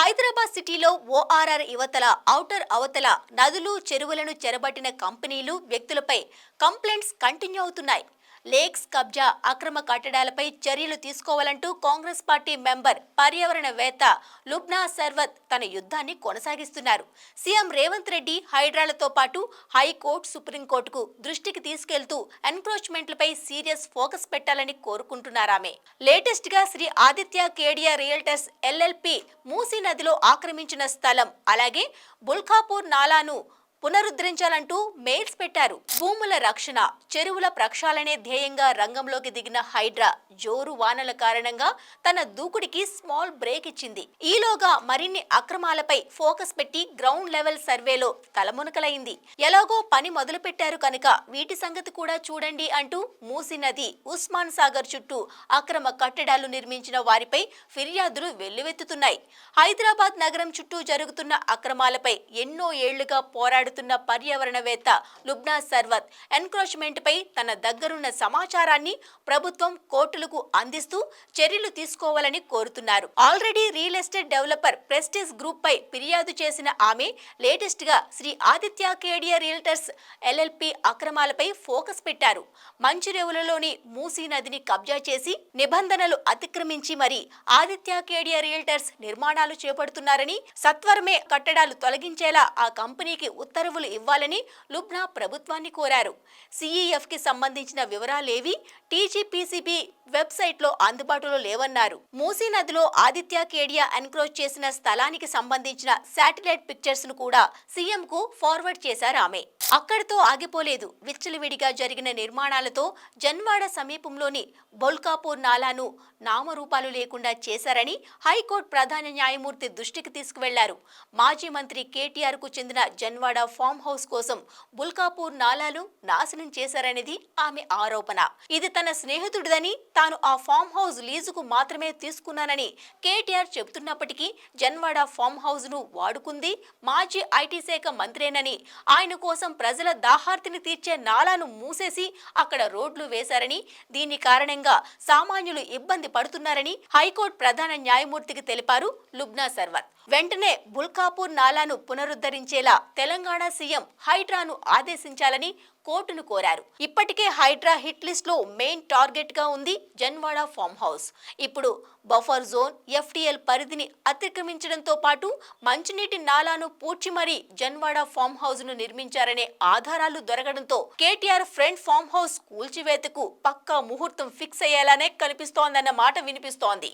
హైదరాబాద్ సిటీలో ఓఆర్ఆర్ యువతల ఔటర్ అవతల నదులు చెరువులను చెరబట్టిన కంపెనీలు వ్యక్తులపై కంప్లైంట్స్ కంటిన్యూ అవుతున్నాయి. లేక్స్ కబ్జా అక్రమ కట్టడాలపై చర్యలు తీసుకోవాలంటూ కాంగ్రెస్ పార్టీ మెంబర్ పర్యావరణవేత్త లుబ్నా సర్వత్ తన యుద్ధాన్ని కొనసాగిస్తున్నారు. సీఎం రేవంత్ రెడ్డి హైడ్రాలతో పాటు హైకోర్టు సుప్రీంకోర్టుకు దృష్టికి తీసుకెళ్తూ ఎన్క్రోచ్మెంట్లపై సీరియస్ ఫోకస్ పెట్టాలని కోరుకుంటున్నారామె. లేటెస్ట్ గా శ్రీ ఆదిత్య కేడియా రియల్టర్స్ ఎల్ఎల్పి మూసీ నదిలో ఆక్రమించిన స్థలం అలాగే బుల్ఖాపూర్ నాలాను పునరుద్ధరించాలంటూ మెయిల్స్ పెట్టారు. భూముల రక్షణ, చెరువుల ప్రక్షాళనే ధ్యేయంగా రంగంలోకి దిగిన హైడ్రా జోరు వానల కారణంగా తన దూకుడికి స్మాల్ బ్రేక్ ఇచ్చింది. ఈలోగా మరిన్ని అక్రమాలపై ఫోకస్ పెట్టి గ్రౌండ్ లెవెల్ సర్వేలో తలమునకలైంది. ఎలాగో పని మొదలు పెట్టారు కనుక వీటి సంగతి కూడా చూడండి అంటూ మూసీ నది, ఉస్మాన్ సాగర్ చుట్టూ అక్రమ కట్టడాలు నిర్మించిన వారిపై ఫిర్యాదులు వెల్లువెత్తుతున్నాయి. హైదరాబాద్ నగరం చుట్టూ జరుగుతున్న అక్రమాలపై ఎన్నో ఏళ్లుగా పోరాడు పర్యావరణవేత్త లుబ్నా సర్వత్ ఎన్క్రోచ్మెంట్ పై తన దగ్గరున్న సమాచారాన్ని ప్రభుత్వం కోర్టులకు అందిస్తూ చర్యలు తీసుకోవాలని కోరుతున్నారు. Already real estate developer Prestige group పై ఫిర్యాదు చేసిన ఆమె లేటెస్ట్ గా శ్రీ ఆదిత్య కేడియా రియల్టర్స్ ఎల్ఎల్పి అక్రమాలపై ఫోకస్ పెట్టారు. మంచిరేవులలోని మూసీ నదిని కబ్జా చేసి నిబంధనలు అతిక్రమించి మరి ఆదిత్య కేడియా రియల్టర్స్ నిర్మాణాలు చేపడుతున్నారని, సత్వరమే కట్టడాలు తొలగించేలా ఆ కంపెనీకి ఉత్తర్వులు ఇవ్వాలని లుబ్నా ప్రభుత్వాన్ని కోరారు. సిఈఎఫ్ కి సంబంధించిన వివరాలేవి టీజీపీసీబీ వెబ్సైట్ లో అందుబాటులో లేవన్నారు. మూసీ నదిలో ఆదిత్య కేడియా ఎన్క్రోచ్ చేసిన స్థలానికి సంబంధించిన శాటిలైట్ పిక్చర్స్ ను కూడా సీఎం కు ఫార్వర్డ్ చేశారు ఆమె. అక్కడితో ఆగిపోలేదు. విచ్చలవిడిగా జరిగిన నిర్మాణాలతో జన్వాడ సమీపంలోని బొల్కాపూర్ నాలాను నామరూపాలు లేకుండా చేశారని హైకోర్టు ప్రధాన న్యాయమూర్తి దృష్టికి తీసుకువెళ్లారు. మాజీ మంత్రి కేటీఆర్ కు చెందిన జన్వాడ ఫామ్ హౌస్ కోసం బుల్కాపూర్ నాలాను నాశనం చేశారనేది ఆమె ఆరోపణ. ఇది తన స్నేహితుడిదని, తాను ఆ ఫామ్ హౌస్ లీజుకు మాత్రమే తీసుకున్నానని కేటీఆర్ చెబుతున్నప్పటికీ జన్వాడ ఫామ్ హౌస్ ను వాడుకుంది మాజీ ఐటీ శాఖ మంత్రేనని, ఆయన కోసం ప్రజల దాహార్తిని తీర్చే నాలాను మూసేసి అక్కడ రోడ్లు వేశారని, దీని కారణంగా సామాన్యులు ఇబ్బంది పడుతున్నారని హైకోర్టు ప్రధాన న్యాయమూర్తికి తెలిపారు లుబ్నా సర్వత్. వెంటనే బుల్కాపూర్ నాలాను పునరుద్ధరించేలా తెలంగాణ సీఎం హైడ్రాను ఆదేశించాలని కోర్టును కోరారు. ఇప్పటికే హైడ్రా హిట్ లిస్ట్ లో మెయిన్ టార్గెట్ గా ఉంది జన్వాడ ఫామ్ హౌస్. ఇప్పుడు బఫర్ జోన్, ఎఫ్టీఎల్ పరిధిని అతిక్రమించడంతో పాటు మంచినీటి నాలాను పూడ్చి మరీ జన్వాడ ఫామ్ హౌస్ ను నిర్మించారనే ఆధారాలు దొరకడంతో కేటీఆర్ ఫ్రంట్ ఫామ్ హౌస్ కూల్చివేతకు పక్కా ముహూర్తం ఫిక్స్ అయ్యేలానే కనిపిస్తోందన్న మాట వినిపిస్తోంది.